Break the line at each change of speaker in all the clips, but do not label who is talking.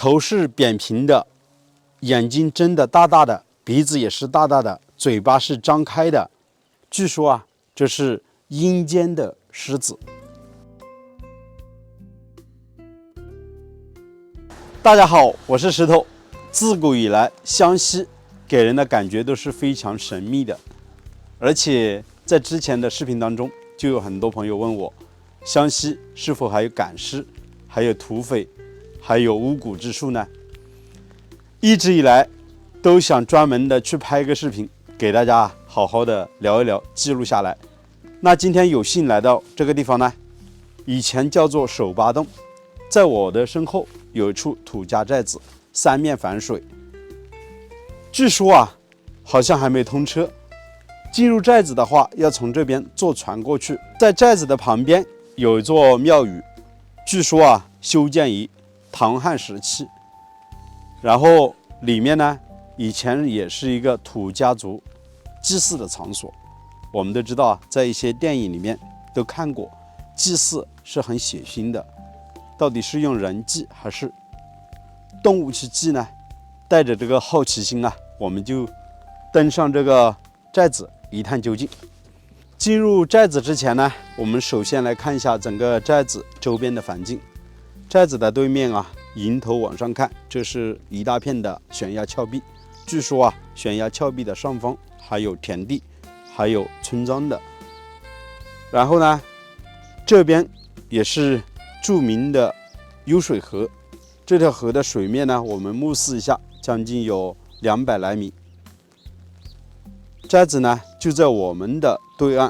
头是扁平的，眼睛睁得大大的，鼻子也是大大的，嘴巴是张开的。据说啊，这是阴间的狮子。大家好，我是石头。自古以来，湘西给人的感觉都是非常神秘的，而且在之前的视频当中，就有很多朋友问我，湘西是否还有赶尸，还有土匪，还有巫蛊之术呢？一直以来都想专门的去拍个视频，给大家好好的聊一聊，记录下来。那今天有幸来到这个地方呢，以前叫做手八洞，在我的身后有一处土家寨子，三面环水。据说啊，好像还没通车。进入寨子的话，要从这边坐船过去。在寨子的旁边有一座庙宇，据说啊，修建于唐汉时期。然后里面呢，以前也是一个土家族祭祀的场所。我们都知道啊，在一些电影里面都看过，祭祀是很血腥的。到底是用人祭还是动物去祭呢？带着这个好奇心啊，我们就登上这个寨子一探究竟。进入寨子之前呢，我们首先来看一下整个寨子周边的环境。寨子的对面啊，迎头往上看，这是一大片的悬崖峭壁。据说啊，悬崖峭壁的上方还有田地，还有村庄的。然后呢，这边也是著名的幽水河。这条河的水面呢，我们目视一下，将近有200来米。寨子呢就在我们的对岸，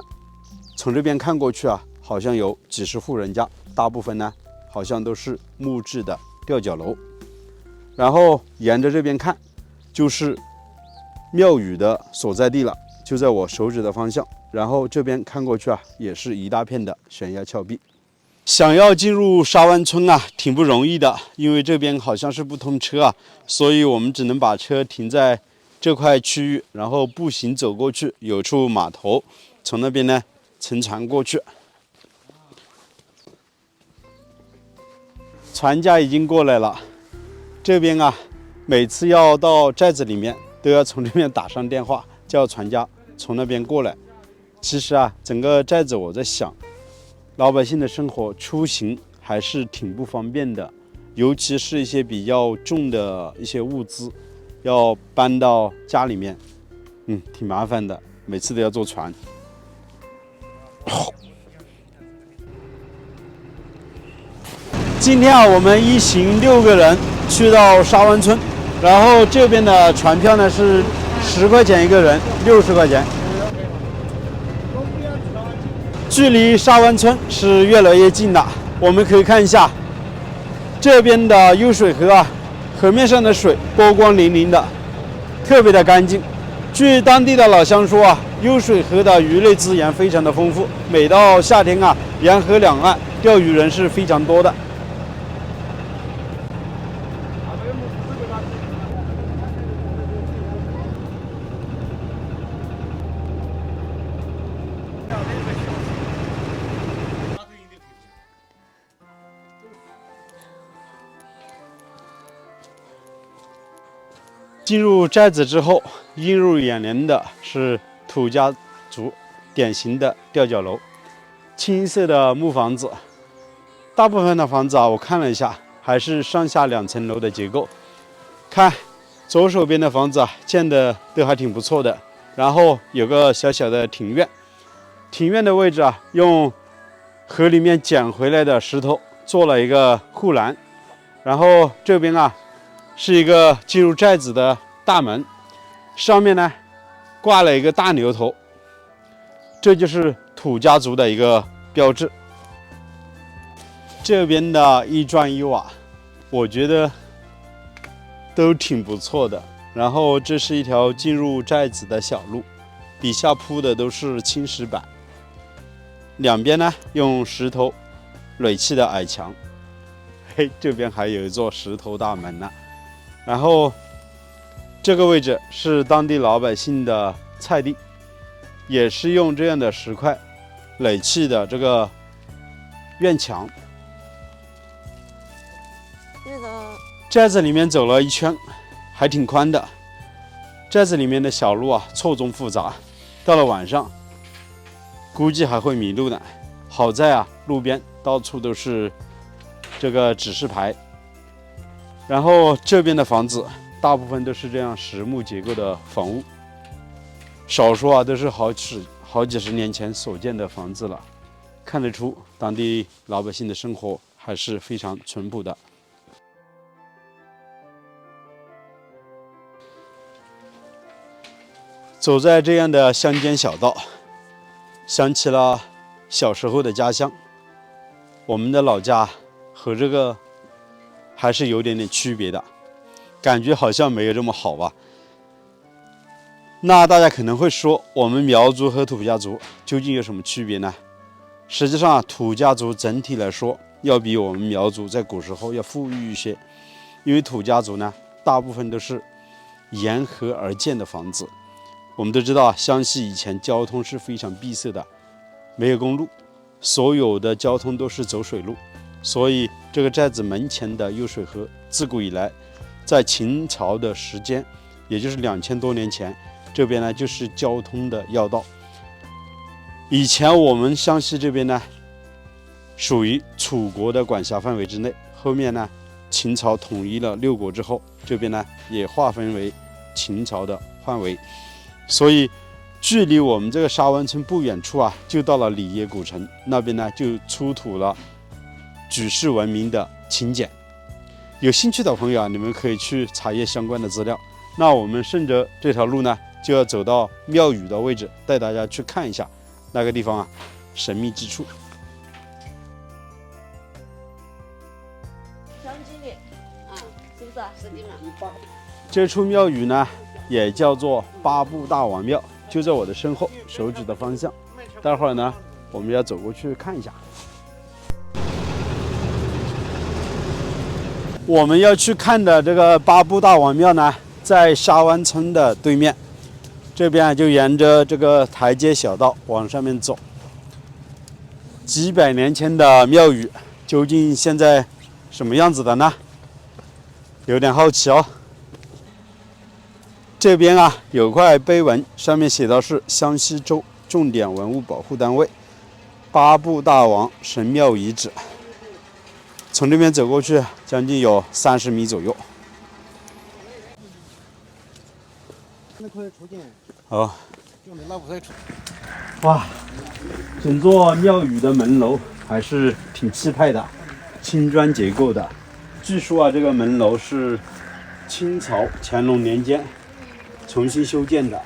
从这边看过去啊，好像有几十户人家，大部分呢好像都是木质的吊脚楼。然后沿着这边看，就是庙宇的所在地了，就在我手指的方向。然后这边看过去啊，也是一大片的悬崖峭壁。想要进入沙湾村啊，挺不容易的，因为这边好像是不通车啊，所以我们只能把车停在这块区域，然后步行走过去，有处码头，从那边呢乘船过去。船家已经过来了，这边啊，每次要到寨子里面，都要从这边打上电话，叫船家从那边过来。其实啊，整个寨子我在想，老百姓的生活出行还是挺不方便的，尤其是一些比较重的一些物资，要搬到家里面，挺麻烦的，每次都要坐船。今天啊，我们一行6个人去到沙湾村，然后这边的船票呢是10块钱一个人，60块钱。距离沙湾村是越来越近了，我们可以看一下这边的幽水河啊，河面上的水波光粼粼的，特别的干净。据当地的老乡说啊，幽水河的鱼类资源非常的丰富，每到夏天啊，沿河两岸钓鱼人是非常多的。进入寨子之后，映入眼帘的是土家族典型的吊脚楼，青色的木房子。大部分的房子啊，我看了一下，还是上下2层楼的结构。看左手边的房子啊，建的都还挺不错的。然后有个小小的庭院，庭院的位置啊，用河里面捡回来的石头做了一个护栏。然后这边啊，是一个进入寨子的大门，上面呢挂了一个大牛头，这就是土家族的一个标志。这边的一砖一瓦，我觉得都挺不错的。然后这是一条进入寨子的小路，底下铺的都是青石板，两边呢用石头垒砌的矮墙。嘿，这边还有一座石头大门呢。然后这个位置是当地老百姓的菜地，也是用这样的石块垒砌的这个院墙。寨子里面走了一圈，还挺宽的。寨子里面的小路啊，错综复杂，到了晚上，估计还会迷路呢。好在啊，路边到处都是这个指示牌。然后这边的房子大部分都是这样实木结构的房屋，少说啊都是好几十年前所建的房子了，看得出当地老百姓的生活还是非常淳朴的。走在这样的乡间小道，想起了小时候的家乡。我们的老家和这个还是有点区别的，感觉好像没有这么好吧。那大家可能会说，我们苗族和土家族究竟有什么区别呢？实际上，土家族整体来说要比我们苗族在古时候要富裕一些，因为土家族呢，大部分都是沿河而建的房子。我们都知道啊，湘西以前交通是非常闭塞的，没有公路，所有的交通都是走水路，所以这个寨子门前的幽水河，自古以来，在秦朝的时间，也就是2000多年前，这边呢就是交通的要道。以前我们湘西这边呢，属于楚国的管辖范围之内，后面呢，秦朝统一了6国之后，这边呢也划分为秦朝的范围。所以，距离我们这个沙湾村不远处啊，就到了里耶古城那边呢，就出土了举世闻名的秦简。有兴趣的朋友啊，你们可以去查阅相关的资料。那我们顺着这条路呢，就要走到庙宇的位置，带大家去看一下那个地方啊，神秘之处。
是不是啊？是的嘛。
这处庙宇呢，也叫做八部大王庙，就在我的身后，手指的方向。待会儿呢，我们要走过去看一下。我们要去看的这个八部大王庙呢，在沙湾村的对面，这边就沿着这个台阶小道往上面走。几百年前的庙宇，究竟现在什么样子的呢？有点好奇哦。这边啊有块碑文，上面写的是湘西州重点文物保护单位八部大王神庙遗址。从这边走过去，将近有30米左右。好，哇，整座庙宇的门楼还是挺气派的，青砖结构的。据说啊，这个门楼是清朝乾隆年间重新修建的。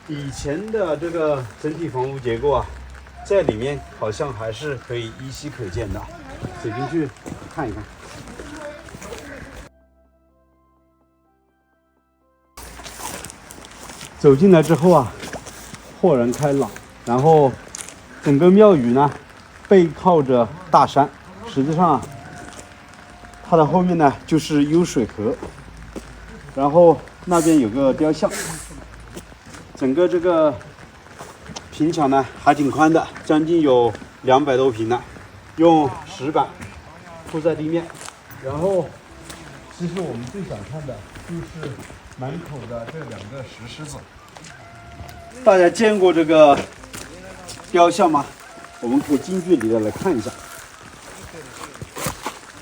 以前的这个整体房屋结构啊，在里面好像还是可以依稀可见的，走进去看一看。走进来之后啊，豁然开朗，然后整个庙宇呢背靠着大山，实际上啊，它的后面呢就是幽水河，然后那边有个雕像，整个这个平墙呢还挺宽的，将近有200多平呢，用石板铺在地面。然后，其实我们最想看的就是门口的这2个石狮子。大家见过这个雕像吗？我们可以近距离的来看一下，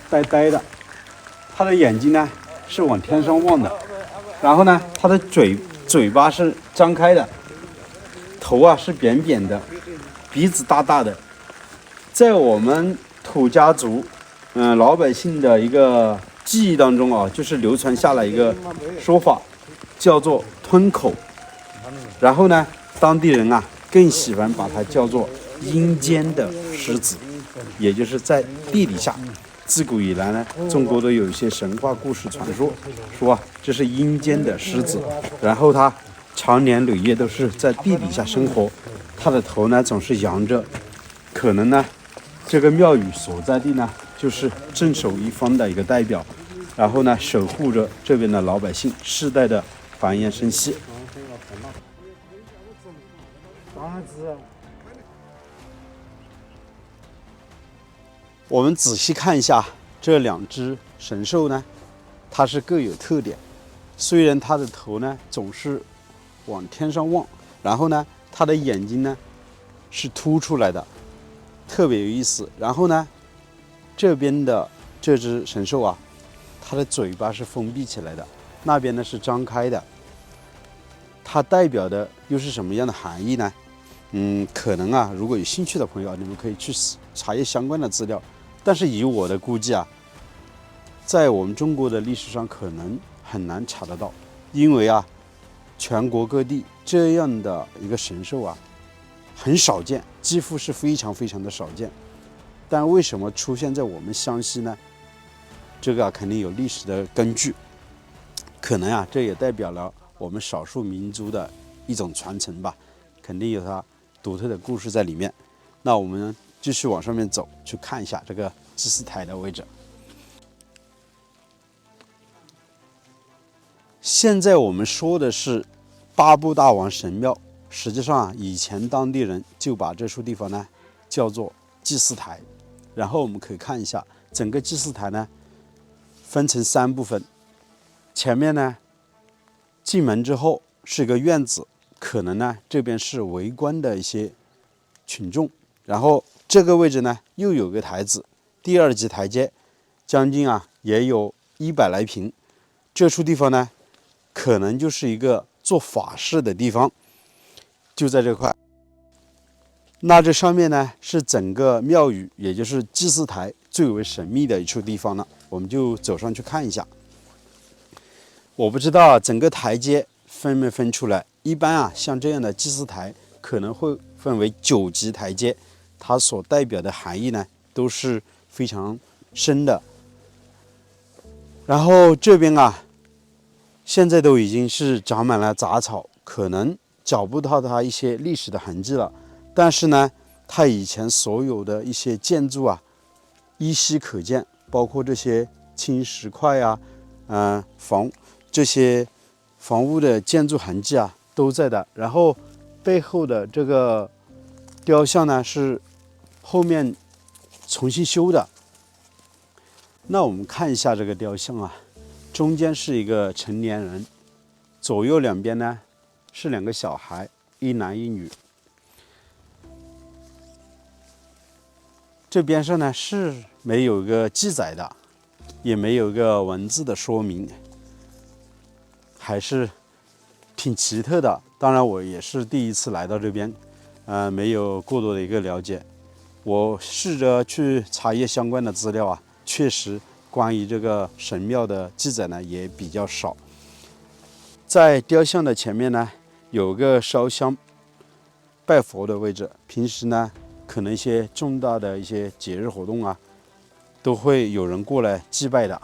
呆呆的，它的眼睛呢是往天上望的，然后呢，它的嘴巴是张开的，头啊是扁扁的，鼻子大大的。在我们土家族，老百姓的一个记忆当中啊，就是流传下来一个说法，叫做吞口。然后呢，当地人啊更喜欢把它叫做阴间的狮子，也就是在地底下。自古以来呢，中国都有一些神话故事传说，说啊这是阴间的狮子，然后它常年累月都是在地底下生活，它的头呢总是扬着，可能呢这个庙宇所在地呢就是镇守一方的一个代表，然后呢守护着这边的老百姓，世代的繁衍生息。我们仔细看一下这两只神兽呢，它是各有特点。虽然它的头呢总是往天上望，然后呢它的眼睛呢是凸出来的，特别有意思。然后呢这边的这只神兽啊，它的嘴巴是封闭起来的，那边呢是张开的。它代表的又是什么样的含义呢？可能啊，如果有兴趣的朋友啊，你们可以去查阅相关的资料。但是以我的估计啊，在我们中国的历史上可能很难查得到，因为啊，全国各地这样的一个神兽啊，很少见，几乎是非常非常的少见。但为什么出现在我们湘西呢？这个啊，肯定有历史的根据，可能啊，这也代表了我们少数民族的一种传承吧，肯定有它独特的故事在里面。那我们继续往上面走，去看一下这个祭祀台的位置。现在我们说的是八部大王神庙，实际上啊，以前当地人就把这处地方呢叫做祭祀台。然后我们可以看一下整个祭祀台呢，分成3部分。前面呢，进门之后是一个院子，可能呢这边是围观的一些群众。然后这个位置呢又有个台子，第2级台阶，将近啊也有100来平。这处地方呢，可能就是一个做法事的地方，就在这块。那这上面呢是整个庙宇，也就是祭祀台最为神秘的一处地方了。我们就走上去看一下。我不知道整个台阶分没分出来。一般啊，像这样的祭祀台可能会分为9级台阶，它所代表的含义呢都是非常深的。然后这边啊，现在都已经是长满了杂草，可能找不到它一些历史的痕迹了。但是呢，它以前所有的一些建筑啊，依稀可见，包括这些青石块啊，这些房屋的建筑痕迹啊都在的。然后背后的这个雕像呢是后面重新修的。那我们看一下这个雕像啊，中间是一个成年人，左右两边呢是2个小孩，一男一女。这边上呢是没有一个记载的，也没有一个文字的说明，还是挺奇特的。当然我也是第一次来到这边，没有过多的一个了解。我试着去查阅相关的资料啊，确实关于这个神庙的记载呢也比较少。在雕像的前面呢有个烧香拜佛的位置，平时呢可能一些重大的一些节日活动啊，都会有人过来祭拜的。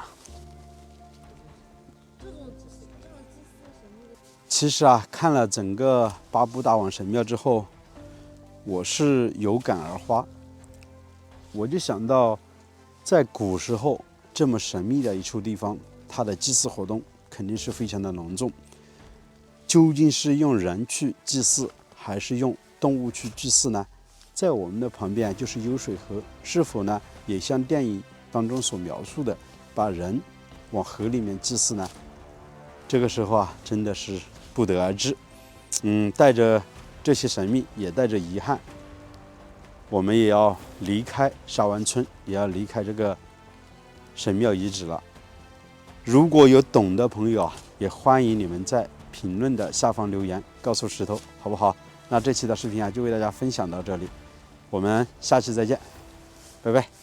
其实啊，看了整个八部大王神庙之后，我是有感而发。我就想到，在古时候这么神秘的一处地方，它的祭祀活动肯定是非常的隆重。究竟是用人去祭祀，还是用动物去祭祀呢？在我们的旁边就是幽水河，是否呢也像电影当中所描述的，把人往河里面祭祀呢？这个时候啊，真的是不得而知。带着这些神秘，也带着遗憾，我们也要离开沙湾村，也要离开这个神庙遗址了。如果有懂的朋友啊，也欢迎你们在评论的下方留言，告诉石头，好不好？那这期的视频啊，就为大家分享到这里，我们下期再见，拜拜。